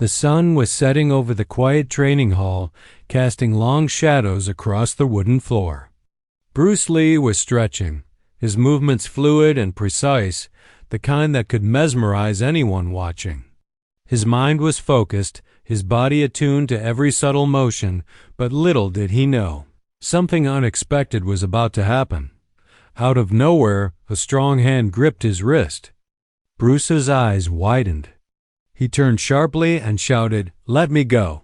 The sun was setting over the quiet training hall, casting long shadows across the wooden floor. Bruce Lee was stretching, his movements fluid and precise, the kind that could mesmerize anyone watching. His mind was focused, his body attuned to every subtle motion, but little did he know. Something unexpected was about to happen. Out of nowhere, a strong hand gripped his wrist. Bruce's eyes widened. He turned sharply and shouted, "Let me go."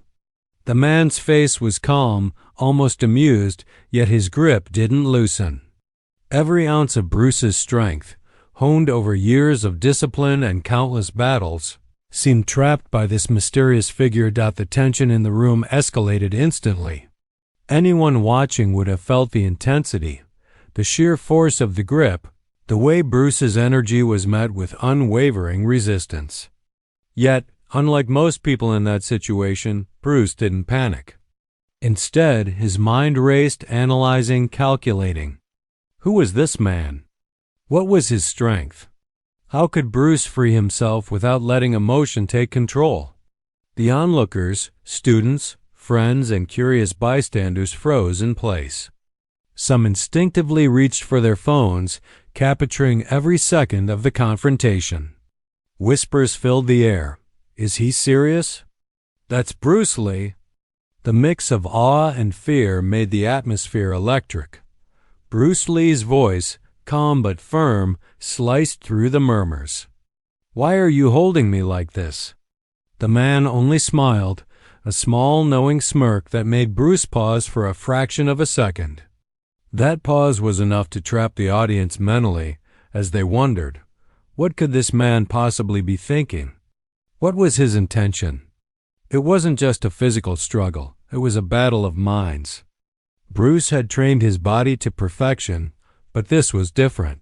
The man's face was calm, almost amused, yet his grip didn't loosen. Every ounce of Bruce's strength, honed over years of discipline and countless battles, seemed trapped by this mysterious figure. The tension in the room escalated instantly. Anyone watching would have felt the intensity, the sheer force of the grip, the way Bruce's energy was met with unwavering resistance. Yet, unlike most people in that situation, Bruce didn't panic. Instead, his mind raced, analyzing, calculating. Who was this man? What was his strength? How could Bruce free himself without letting emotion take control? The onlookers, students, friends, and curious bystanders froze in place. Some instinctively reached for their phones, capturing every second of the confrontation. Whispers filled the air. Is he serious? That's Bruce Lee. The mix of awe and fear made the atmosphere electric. Bruce Lee's voice, calm but firm, sliced through the murmurs. "Why are you holding me like this?" The man only smiled, a small, knowing smirk that made Bruce pause for a fraction of a second. That pause was enough to trap the audience mentally, as they wondered, what could this man possibly be thinking? What was his intention? It wasn't just a physical struggle, it was a battle of minds. Bruce had trained his body to perfection, but this was different.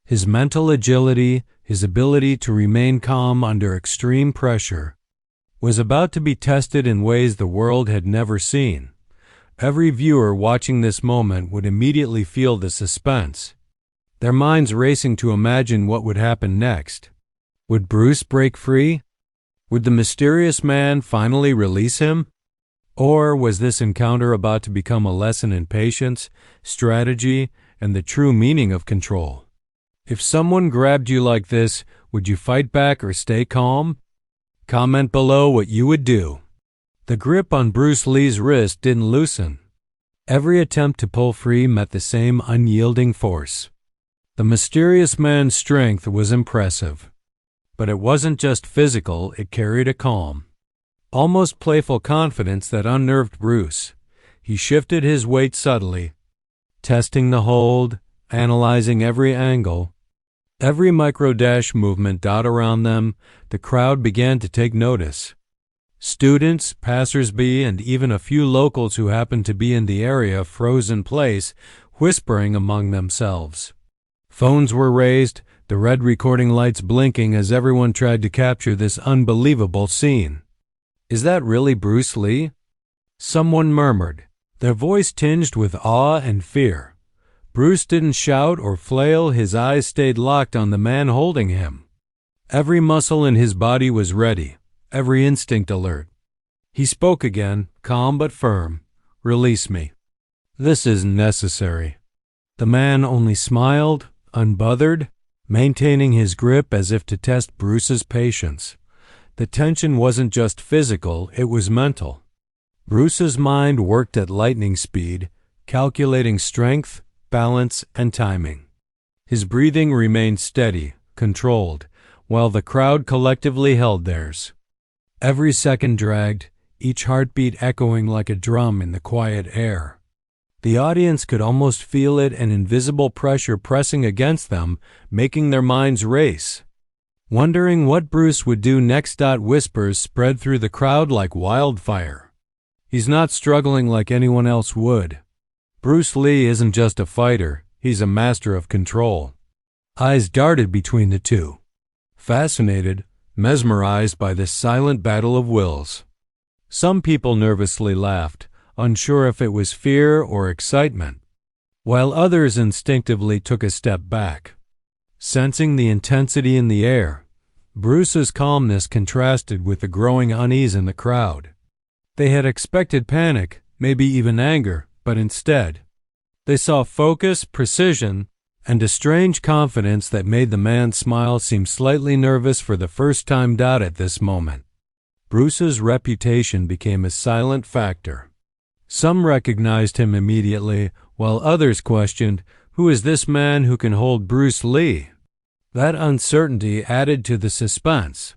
His mental agility, his ability to remain calm under extreme pressure, was about to be tested in ways the world had never seen. Every viewer watching this moment would immediately feel the suspense, their minds racing to imagine what would happen next. Would Bruce break free? Would the mysterious man finally release him? Or was this encounter about to become a lesson in patience, strategy, and the true meaning of control? If someone grabbed you like this, would you fight back or stay calm? Comment below what you would do. The grip on Bruce Lee's wrist didn't loosen. Every attempt to pull free met the same unyielding force. The mysterious man's strength was impressive. But it wasn't just physical, it carried a calm, almost playful confidence that unnerved Bruce. He shifted his weight subtly, testing the hold, analyzing every angle. Every micro-dash movement around them, the crowd began to take notice. Students, passers-by, and even a few locals who happened to be in the area froze in place, whispering among themselves. Phones were raised, the red recording lights blinking as everyone tried to capture this unbelievable scene. "Is that really Bruce Lee?" Someone murmured, their voice tinged with awe and fear. Bruce didn't shout or flail, his eyes stayed locked on the man holding him. Every muscle in his body was ready, every instinct alert. He spoke again, calm but firm. "Release me. This isn't necessary." The man only smiled, unbothered, maintaining his grip as if to test Bruce's patience. The tension wasn't just physical, it was mental. Bruce's mind worked at lightning speed, calculating strength, balance, and timing. His breathing remained steady, controlled, while the crowd collectively held theirs. Every second dragged, each heartbeat echoing like a drum in the quiet air. The audience could almost feel it, an invisible pressure pressing against them, making their minds race. Wondering what Bruce would do next. Whispers spread through the crowd like wildfire. "He's not struggling like anyone else would. Bruce Lee isn't just a fighter, he's a master of control." Eyes darted between the two, fascinated, mesmerized by this silent battle of wills. Some people nervously laughed, unsure if it was fear or excitement, while others instinctively took a step back. Sensing the intensity in the air, Bruce's calmness contrasted with the growing unease in the crowd. They had expected panic, maybe even anger, but instead, they saw focus, precision, and a strange confidence that made the man's smile seem slightly nervous for the first time at this moment. Bruce's reputation became a silent factor. Some recognized him immediately, while others questioned, who is this man who can hold Bruce Lee? That uncertainty added to the suspense.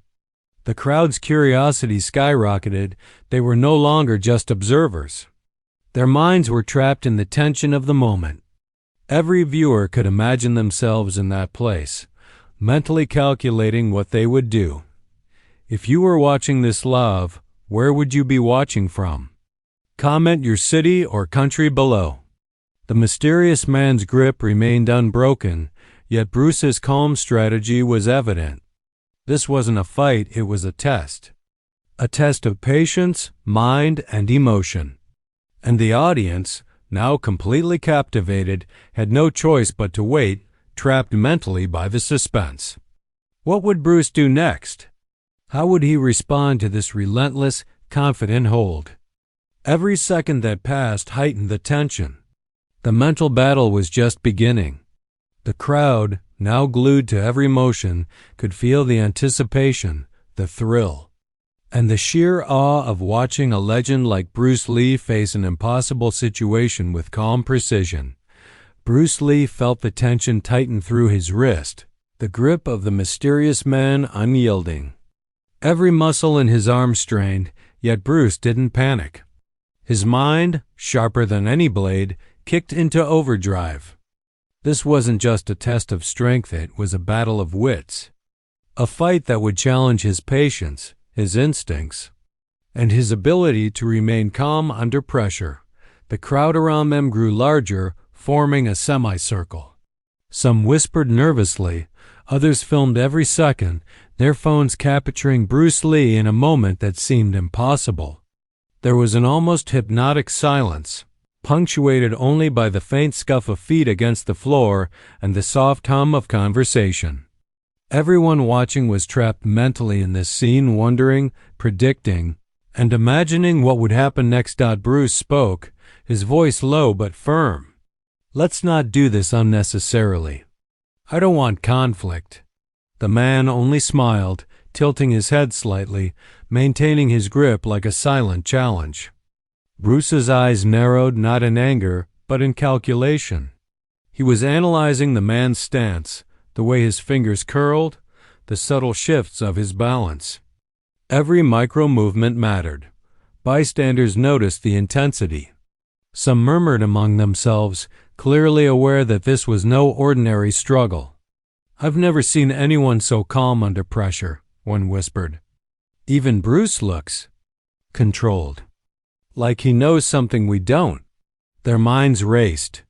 The crowd's curiosity skyrocketed. They were no longer just observers. Their minds were trapped in the tension of the moment. Every viewer could imagine themselves in that place, mentally calculating what they would do. If you were watching this live, where would you be watching from? Comment your city or country below. The mysterious man's grip remained unbroken, yet Bruce's calm strategy was evident. This wasn't a fight, it was a test. A test of patience, mind, and emotion. And the audience, now completely captivated, had no choice but to wait, trapped mentally by the suspense. What would Bruce do next? How would he respond to this relentless, confident hold? Every second that passed heightened the tension. The mental battle was just beginning. The crowd, now glued to every motion, could feel the anticipation, the thrill, and the sheer awe of watching a legend like Bruce Lee face an impossible situation with calm precision. Bruce Lee felt the tension tighten through his wrist, the grip of the mysterious man unyielding. Every muscle in his arm strained, yet Bruce didn't panic. His mind, sharper than any blade, kicked into overdrive. This wasn't just a test of strength, it was a battle of wits. A fight that would challenge his patience, his instincts, and his ability to remain calm under pressure. The crowd around them grew larger, forming a semicircle. Some whispered nervously, others filmed every second, their phones capturing Bruce Lee in a moment that seemed impossible. There was an almost hypnotic silence, punctuated only by the faint scuff of feet against the floor and the soft hum of conversation. Everyone watching was trapped mentally in this scene, wondering, predicting, and imagining what would happen next. Bruce spoke, his voice low but firm. "Let's not do this unnecessarily. I don't want conflict." The man only smiled, tilting his head slightly, maintaining his grip like a silent challenge. Bruce's eyes narrowed not in anger, but in calculation. He was analyzing the man's stance, the way his fingers curled, the subtle shifts of his balance. Every micro-movement mattered. Bystanders noticed the intensity. Some murmured among themselves, clearly aware that this was no ordinary struggle. "I've never seen anyone so calm under pressure," one whispered. "Even Bruce looks controlled. Like he knows something we don't." Their minds raced,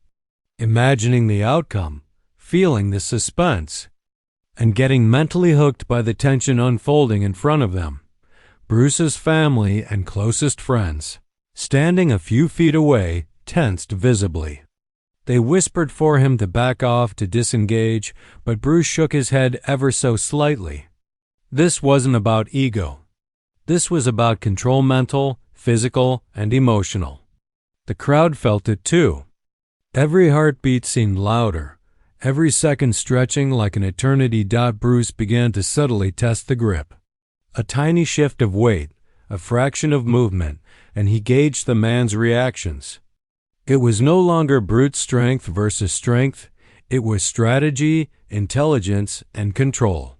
imagining the outcome, feeling the suspense, and getting mentally hooked by the tension unfolding in front of them. Bruce's family and closest friends, standing a few feet away, tensed visibly. They whispered for him to back off, to disengage, but Bruce shook his head ever so slightly. This wasn't about ego. This was about control, mental, physical, and emotional. The crowd felt it too. Every heartbeat seemed louder, every second stretching like an eternity. Bruce began to subtly test the grip. A tiny shift of weight, a fraction of movement, and he gauged the man's reactions. It was no longer brute strength versus strength, it was strategy, intelligence, and control.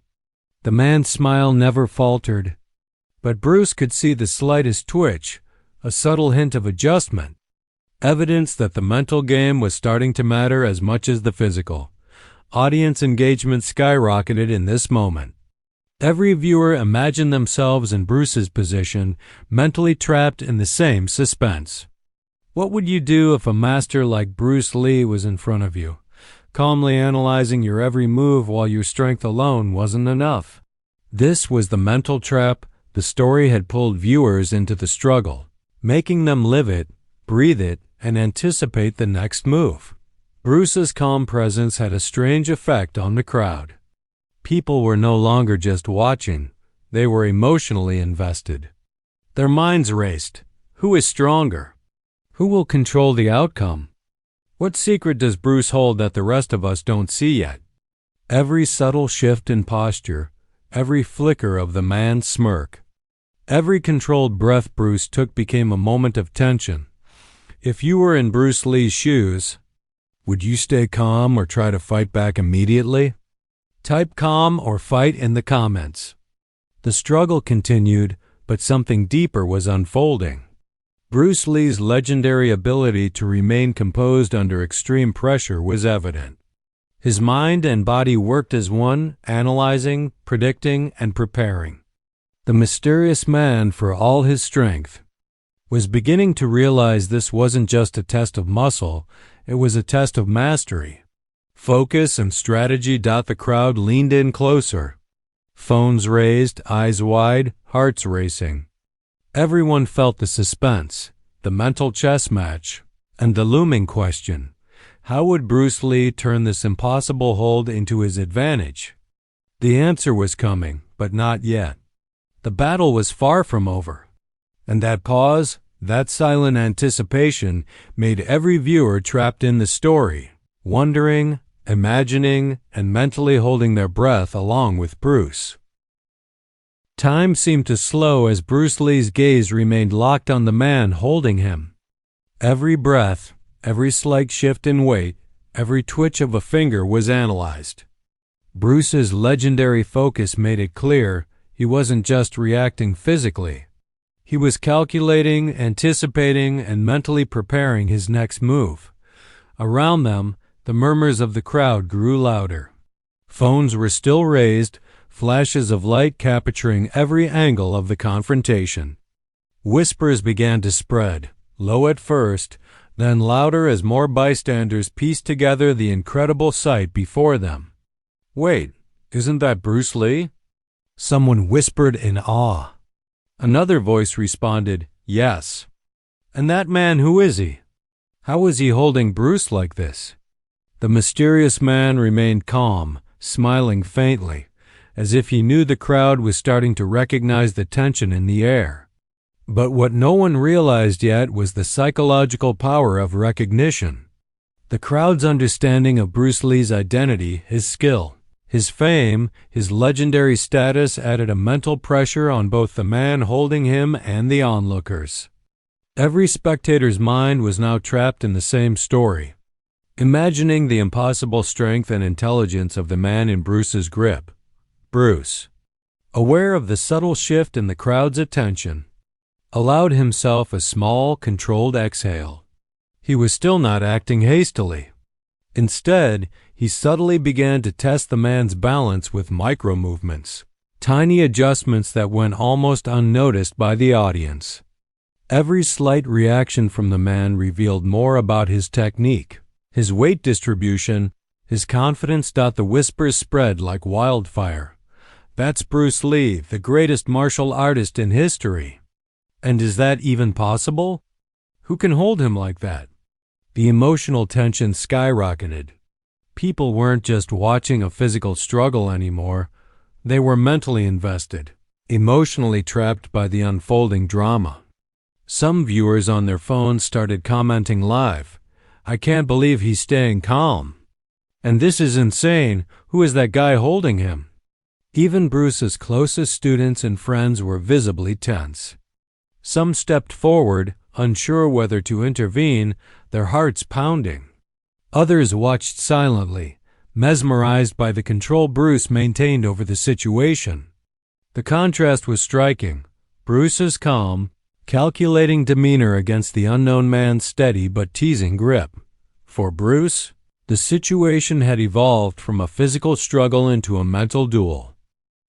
The man's smile never faltered, but Bruce could see the slightest twitch, a subtle hint of adjustment, evidence that the mental game was starting to matter as much as the physical. Audience engagement skyrocketed in this moment. Every viewer imagined themselves in Bruce's position, mentally trapped in the same suspense. What would you do if a master like Bruce Lee was in front of you, calmly analyzing your every move while your strength alone wasn't enough? This was the mental trap. The story had pulled viewers into the struggle, making them live it, breathe it, and anticipate the next move. Bruce's calm presence had a strange effect on the crowd. People were no longer just watching, they were emotionally invested. Their minds raced. Who is stronger? Who will control the outcome? What secret does Bruce hold that the rest of us don't see yet? Every subtle shift in posture, every flicker of the man's smirk, every controlled breath Bruce took became a moment of tension. If you were in Bruce Lee's shoes, would you stay calm or try to fight back immediately? Type calm or fight in the comments. The struggle continued, but something deeper was unfolding. Bruce Lee's legendary ability to remain composed under extreme pressure was evident. His mind and body worked as one, analyzing, predicting, and preparing. The mysterious man, for all his strength, was beginning to realize this wasn't just a test of muscle, it was a test of mastery. Focus and strategy. The crowd leaned in closer. Phones raised, eyes wide, hearts racing. Everyone felt the suspense, the mental chess match, and the looming question. How would Bruce Lee turn this impossible hold into his advantage? The answer was coming, but not yet. The battle was far from over. And that pause, that silent anticipation, made every viewer trapped in the story, wondering, imagining, and mentally holding their breath along with Bruce. Time seemed to slow as Bruce Lee's gaze remained locked on the man holding him. Every breath, every slight shift in weight, every twitch of a finger was analyzed. Bruce's legendary focus made it clear he wasn't just reacting physically. He was calculating, anticipating, and mentally preparing his next move. Around them, the murmurs of the crowd grew louder. Phones were still raised, flashes of light capturing every angle of the confrontation. Whispers began to spread, low at first, then louder as more bystanders pieced together the incredible sight before them. "Wait, isn't that Bruce Lee?" Someone whispered in awe. Another voice responded, "Yes." "And that man, who is he? How is he holding Bruce like this?" The mysterious man remained calm, smiling faintly, as if he knew the crowd was starting to recognize the tension in the air. But what no one realized yet was the psychological power of recognition. The crowd's understanding of Bruce Lee's identity, his skill, his fame, his legendary status added a mental pressure on both the man holding him and the onlookers. Every spectator's mind was now trapped in the same story, imagining the impossible strength and intelligence of the man in Bruce's grip. Bruce, aware of the subtle shift in the crowd's attention, allowed himself a small, controlled exhale. He was still not acting hastily. Instead, he subtly began to test the man's balance with micro-movements, tiny adjustments that went almost unnoticed by the audience. Every slight reaction from the man revealed more about his technique, his weight distribution, his confidence. The whispers spread like wildfire. "That's Bruce Lee, the greatest martial artist in history. And is that even possible? Who can hold him like that?" The emotional tension skyrocketed. People weren't just watching a physical struggle anymore. They were mentally invested, emotionally trapped by the unfolding drama. Some viewers on their phones started commenting live, "I can't believe he's staying calm." "And this is insane. Who is that guy holding him?" Even Bruce's closest students and friends were visibly tense. Some stepped forward, unsure whether to intervene, their hearts pounding. Others watched silently, mesmerized by the control Bruce maintained over the situation. The contrast was striking. Bruce's calm, calculating demeanor against the unknown man's steady but teasing grip. For Bruce, the situation had evolved from a physical struggle into a mental duel.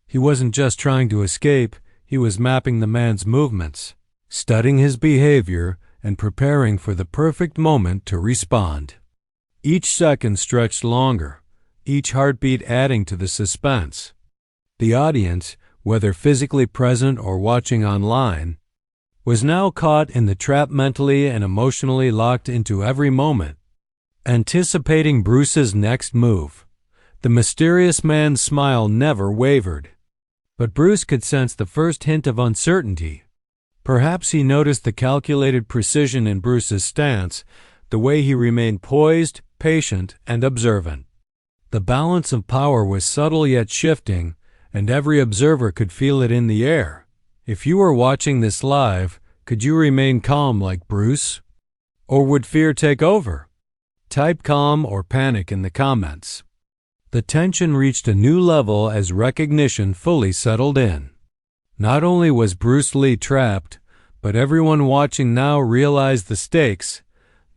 He wasn't just trying to escape, he was mapping the man's movements, studying his behavior, and preparing for the perfect moment to respond. Each second stretched longer, each heartbeat adding to the suspense. The audience, whether physically present or watching online, was now caught in the trap, mentally and emotionally locked into every moment, anticipating Bruce's next move, The mysterious man's smile never wavered. But Bruce could sense the first hint of uncertainty. Perhaps he noticed the calculated precision in Bruce's stance, the way he remained poised, patient, and observant. The balance of power was subtle yet shifting, and every observer could feel it in the air. If you were watching this live, could you remain calm like Bruce? Or would fear take over? Type calm or panic in the comments. The tension reached a new level as recognition fully settled in. Not only was Bruce Lee trapped, but everyone watching now realized the stakes.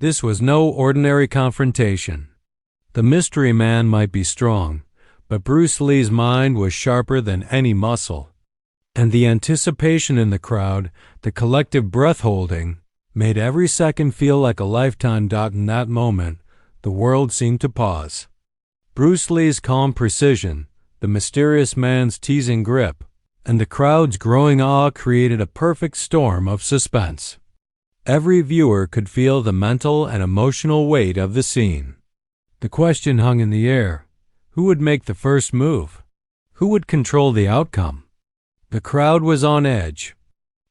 This was no ordinary confrontation. The mystery man might be strong, but Bruce Lee's mind was sharper than any muscle. And the anticipation in the crowd, the collective breath-holding, made every second feel like a lifetime. In that moment, the world seemed to pause. Bruce Lee's calm precision, the mysterious man's teasing grip, and the crowd's growing awe created a perfect storm of suspense. Every viewer could feel the mental and emotional weight of the scene. The question hung in the air: who would make the first move? Who would control the outcome? The crowd was on edge,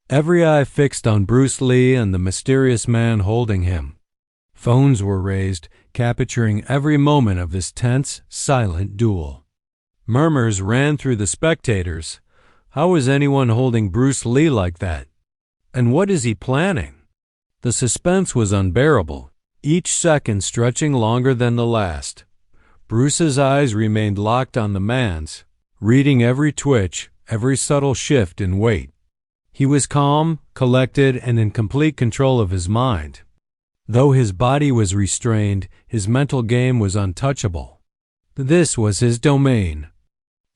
every eye fixed on Bruce Lee and the mysterious man holding him. Phones were raised, capturing every moment of this tense, silent duel. Murmurs ran through the spectators. How is anyone holding Bruce Lee like that? And what is he planning? The suspense was unbearable, each second stretching longer than the last. Bruce's eyes remained locked on the man's, reading every twitch, every subtle shift in weight. He was calm, collected, and in complete control of his mind. Though his body was restrained, his mental game was untouchable. This was his domain.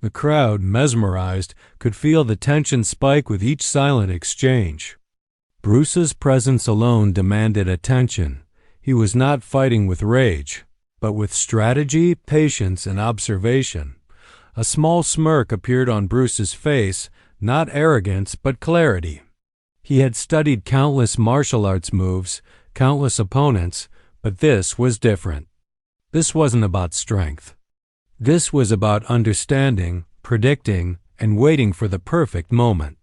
The crowd, mesmerized, could feel the tension spike with each silent exchange. Bruce's presence alone demanded attention. He was not fighting with rage, but with strategy, patience, and observation. A small smirk appeared on Bruce's face, not arrogance, but clarity. He had studied countless martial arts moves, countless opponents, but this was different. This wasn't about strength. This was about understanding, predicting, and waiting for the perfect moment.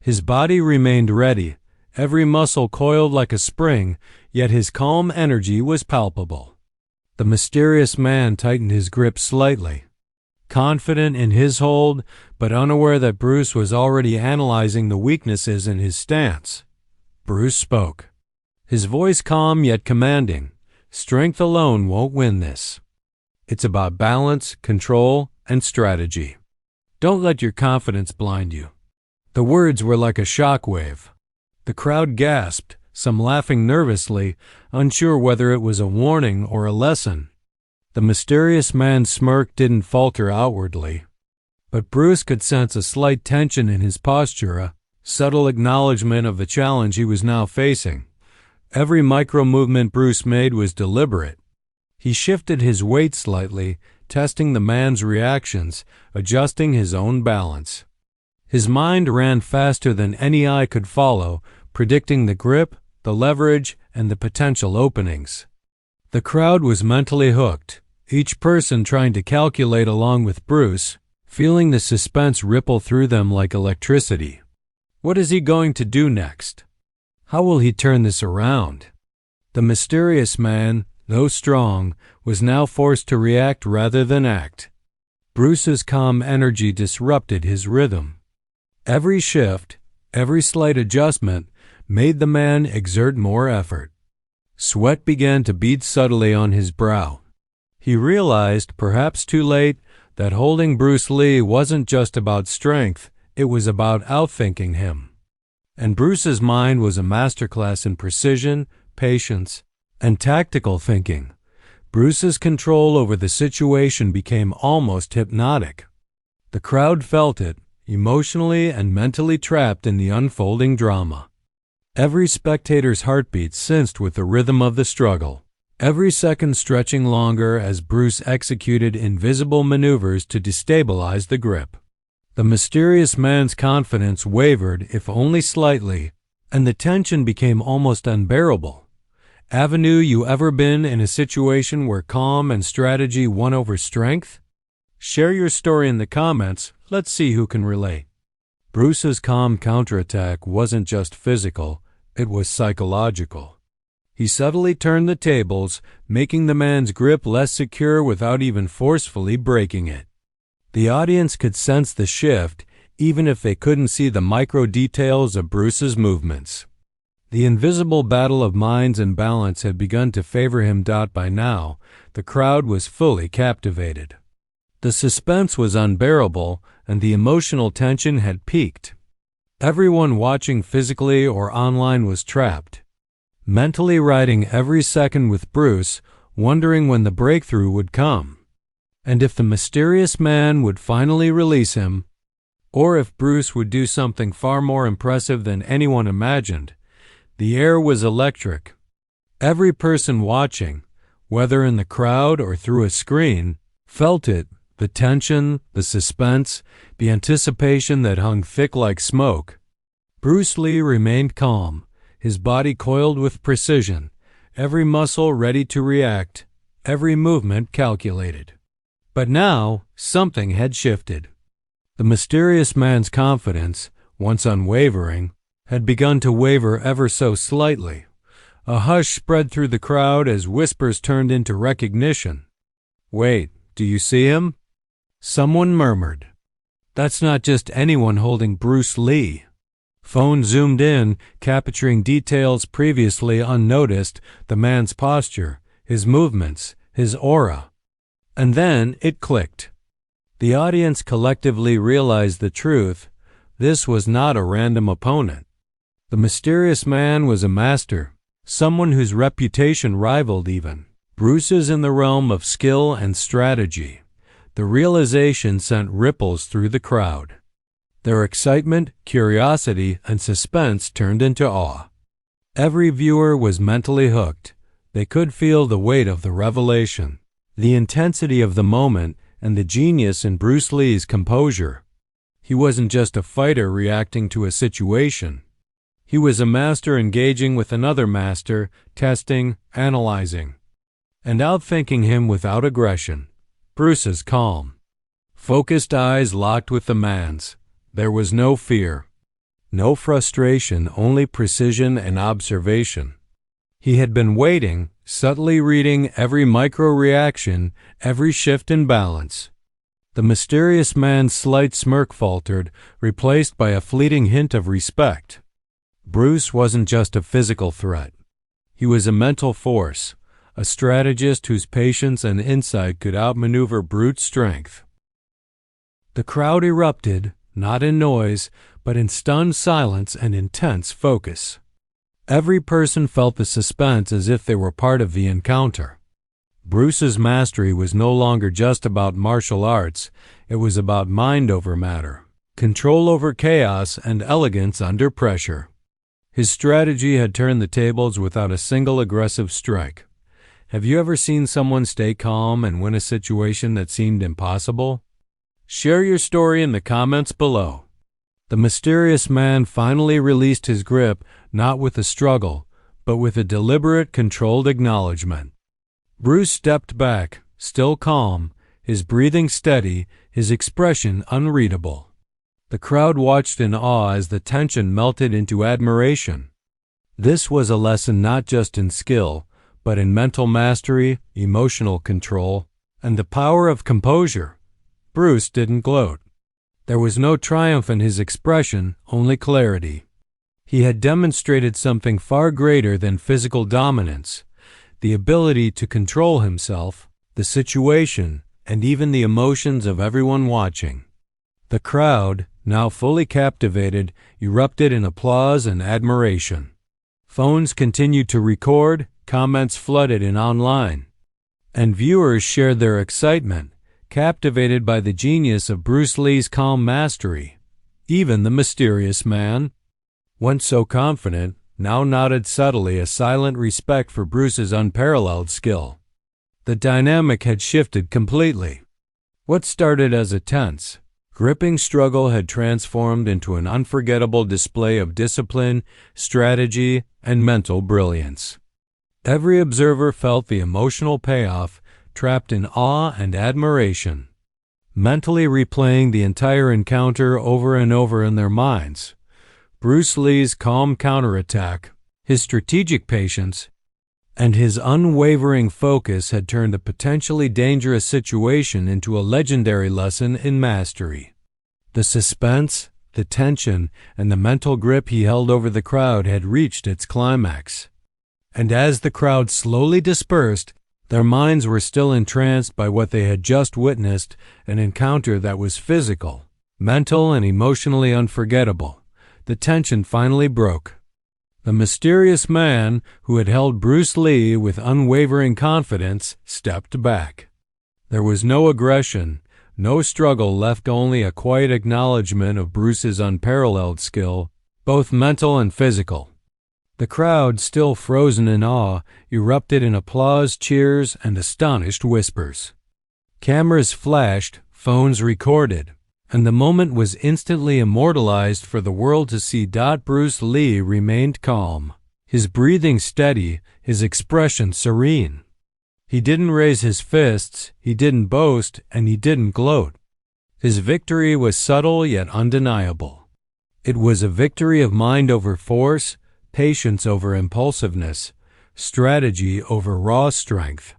His body remained ready, every muscle coiled like a spring, yet his calm energy was palpable. The mysterious man tightened his grip slightly, confident in his hold, but unaware that Bruce was already analyzing the weaknesses in his stance. Bruce spoke, his voice calm yet commanding. Strength alone won't win this. It's about balance, control, and strategy. Don't let your confidence blind you. The words were like a shock wave. The crowd gasped, some laughing nervously, unsure whether it was a warning or a lesson. The mysterious man's smirk didn't falter outwardly, but Bruce could sense a slight tension in his posture, a subtle acknowledgement of the challenge he was now facing. Every micro-movement Bruce made was deliberate. He shifted his weight slightly, testing the man's reactions, adjusting his own balance. His mind ran faster than any eye could follow, predicting the grip, the leverage, and the potential openings. The crowd was mentally hooked, each person trying to calculate along with Bruce, feeling the suspense ripple through them like electricity. What is he going to do next? How will he turn this around? The mysterious man, though strong, was now forced to react rather than act. Bruce's calm energy disrupted his rhythm. Every shift, every slight adjustment, made the man exert more effort. Sweat began to bead subtly on his brow. He realized, perhaps too late, that holding Bruce Lee wasn't just about strength, it was about outthinking him. And Bruce's mind was a masterclass in precision, patience, and tactical thinking. Bruce's control over the situation became almost hypnotic. The crowd felt it, emotionally and mentally trapped in the unfolding drama. Every spectator's heartbeat sensed with the rhythm of the struggle, every second stretching longer as Bruce executed invisible maneuvers to destabilize the grip. The mysterious man's confidence wavered, if only slightly, and the tension became almost unbearable. Avenue, you ever been in a situation where calm and strategy won over strength? Share your story in the comments. Let's see who can relate. Bruce's calm counterattack wasn't just physical, it was psychological. He subtly turned the tables, making the man's grip less secure without even forcefully breaking it. The audience could sense the shift, even if they couldn't see the micro details of Bruce's movements. The invisible battle of minds and balance had begun to favor him. By now, the crowd was fully captivated. The suspense was unbearable, and the emotional tension had peaked. Everyone watching physically or online was trapped, mentally riding every second with Bruce, wondering when the breakthrough would come, and if the mysterious man would finally release him, or if Bruce would do something far more impressive than anyone imagined. The air was electric. Every person watching, whether in the crowd or through a screen, felt it. The tension, the suspense, the anticipation that hung thick like smoke. Bruce Lee remained calm, his body coiled with precision, every muscle ready to react, every movement calculated. But now, something had shifted. The mysterious man's confidence, once unwavering, had begun to waver ever so slightly. A hush spread through the crowd as whispers turned into recognition. "Wait, do you see him?" Someone murmured. "That's not just anyone holding Bruce Lee." Phone zoomed in, capturing details previously unnoticed, the man's posture, his movements, his aura. And then it clicked. The audience collectively realized the truth. This was not a random opponent. The mysterious man was a master, someone whose reputation rivaled even Bruce's in the realm of skill and strategy. The realization sent ripples through the crowd. Their excitement, curiosity, and suspense turned into awe. Every viewer was mentally hooked. They could feel the weight of the revelation, the intensity of the moment, and the genius in Bruce Lee's composure. He wasn't just a fighter reacting to a situation. He was a master engaging with another master, testing, analyzing, and outthinking him without aggression. Bruce's calm, focused eyes locked with the man's. There was no fear, no frustration, only precision and observation. He had been waiting, subtly reading every micro-reaction, every shift in balance. The mysterious man's slight smirk faltered, replaced by a fleeting hint of respect. Bruce wasn't just a physical threat. He was a mental force, a strategist whose patience and insight could outmaneuver brute strength. The crowd erupted, not in noise, but in stunned silence and intense focus. Every person felt the suspense as if they were part of the encounter. Bruce's mastery was no longer just about martial arts, it was about mind over matter, control over chaos, and elegance under pressure. His strategy had turned the tables without a single aggressive strike. Have you ever seen someone stay calm and win a situation that seemed impossible? Share your story in the comments below. The mysterious man finally released his grip, not with a struggle, but with a deliberate, controlled acknowledgement. Bruce stepped back, still calm, his breathing steady, his expression unreadable. The crowd watched in awe as the tension melted into admiration. This was a lesson not just in skill, but in mental mastery, emotional control, and the power of composure. Bruce didn't gloat. There was no triumph in his expression, only clarity. He had demonstrated something far greater than physical dominance, the ability to control himself, the situation, and even the emotions of everyone watching. The crowd, now fully captivated, erupted in applause and admiration. Phones continued to record, comments flooded in online, and viewers shared their excitement, captivated by the genius of Bruce Lee's calm mastery. Even the mysterious man, once so confident, now nodded subtly, a silent respect for Bruce's unparalleled skill. The dynamic had shifted completely. What started as a tense, gripping struggle had transformed into an unforgettable display of discipline, strategy, and mental brilliance. Every observer felt the emotional payoff, trapped in awe and admiration. mentally replaying the entire encounter over and over in their minds. Bruce Lee's calm counterattack, his strategic patience, and his unwavering focus had turned a potentially dangerous situation into a legendary lesson in mastery. The suspense, the tension, and the mental grip he held over the crowd had reached its climax. And as the crowd slowly dispersed, their minds were still entranced by what they had just witnessed, an encounter that was physical, mental, and emotionally unforgettable. The tension finally broke. The mysterious man who had held Bruce Lee with unwavering confidence stepped back. There was no aggression, no struggle, left only a quiet acknowledgement of Bruce's unparalleled skill, both mental and physical. The crowd, still frozen in awe, erupted in applause, cheers, and astonished whispers. Cameras flashed, phones recorded, and the moment was instantly immortalized for the world to see. Bruce Lee remained calm, his breathing steady, his expression serene. He didn't raise his fists, he didn't boast, and he didn't gloat. His victory was subtle yet undeniable. It was a victory of mind over force, patience over impulsiveness, strategy over raw strength.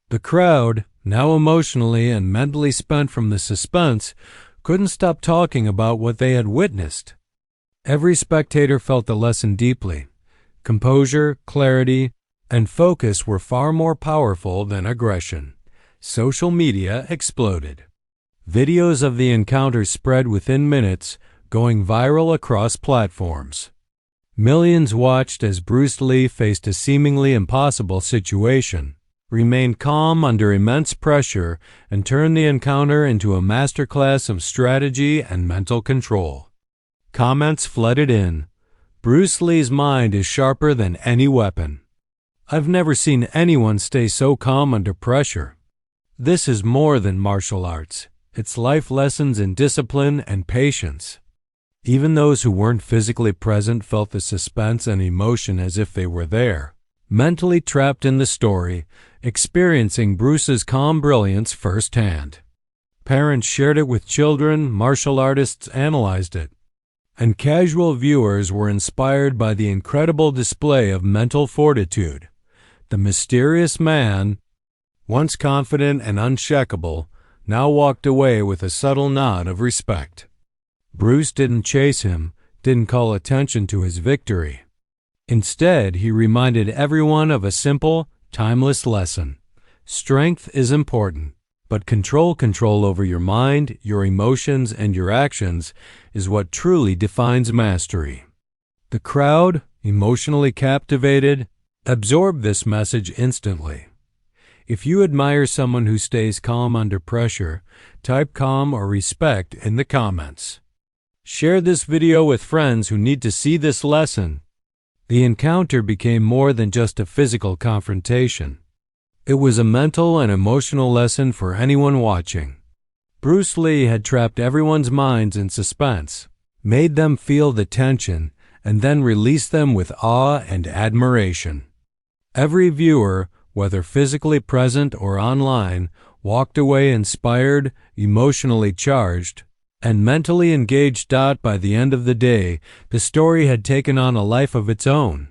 The crowd, now emotionally and mentally spent from the suspense, couldn't stop talking about what they had witnessed. Every spectator felt the lesson deeply. Composure, clarity, and focus were far more powerful than aggression. Social media exploded. Videos of the encounter spread within minutes, going viral across platforms. Millions watched as Bruce Lee faced a seemingly impossible situation, remained calm under immense pressure, and turned the encounter into a masterclass of strategy and mental control. Comments flooded in. Bruce Lee's mind is sharper than any weapon. I've never seen anyone stay so calm under pressure. This is more than martial arts. It's life lessons in discipline and patience. Even those who weren't physically present felt the suspense and emotion as if they were there, mentally trapped in the story, experiencing Bruce's calm brilliance firsthand. Parents shared it with children, martial artists analyzed it, and casual viewers were inspired by the incredible display of mental fortitude. The mysterious man, once confident and unshakable, now walked away with a subtle nod of respect. Bruce didn't chase him, didn't call attention to his victory. Instead, he reminded everyone of a simple, timeless lesson. Strength is important, but control over your mind, your emotions, and your actions is what truly defines mastery. The crowd, emotionally captivated, absorbed this message instantly. If you admire someone who stays calm under pressure, type calm or respect in the comments. Share this video with friends who need to see this lesson. The encounter became more than just a physical confrontation. It was a mental and emotional lesson for anyone watching. Bruce Lee had trapped everyone's minds in suspense, made them feel the tension, and then released them with awe and admiration. Every viewer, whether physically present or online, walked away inspired, emotionally charged, and mentally engaged. By the end of the day, the story had taken on a life of its own.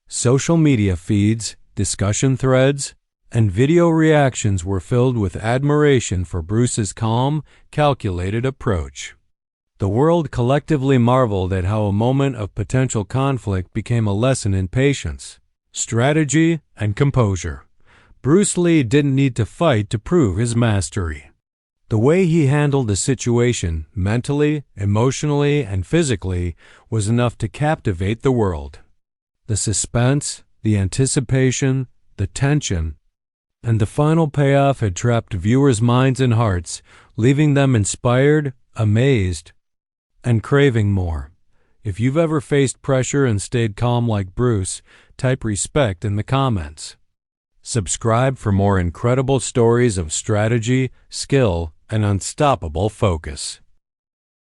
Social media feeds, discussion threads, and video reactions were filled with admiration for Bruce's calm, calculated approach. The world collectively marveled at how a moment of potential conflict became a lesson in patience, strategy, and composure. Bruce Lee didn't need to fight to prove his mastery. The way he handled the situation, mentally, emotionally, and physically, was enough to captivate the world. The suspense, the anticipation, the tension, and the final payoff had trapped viewers' minds and hearts, leaving them inspired, amazed, and craving more. If you've ever faced pressure and stayed calm like Bruce, type respect in the comments. Subscribe for more incredible stories of strategy, skill, and unstoppable focus.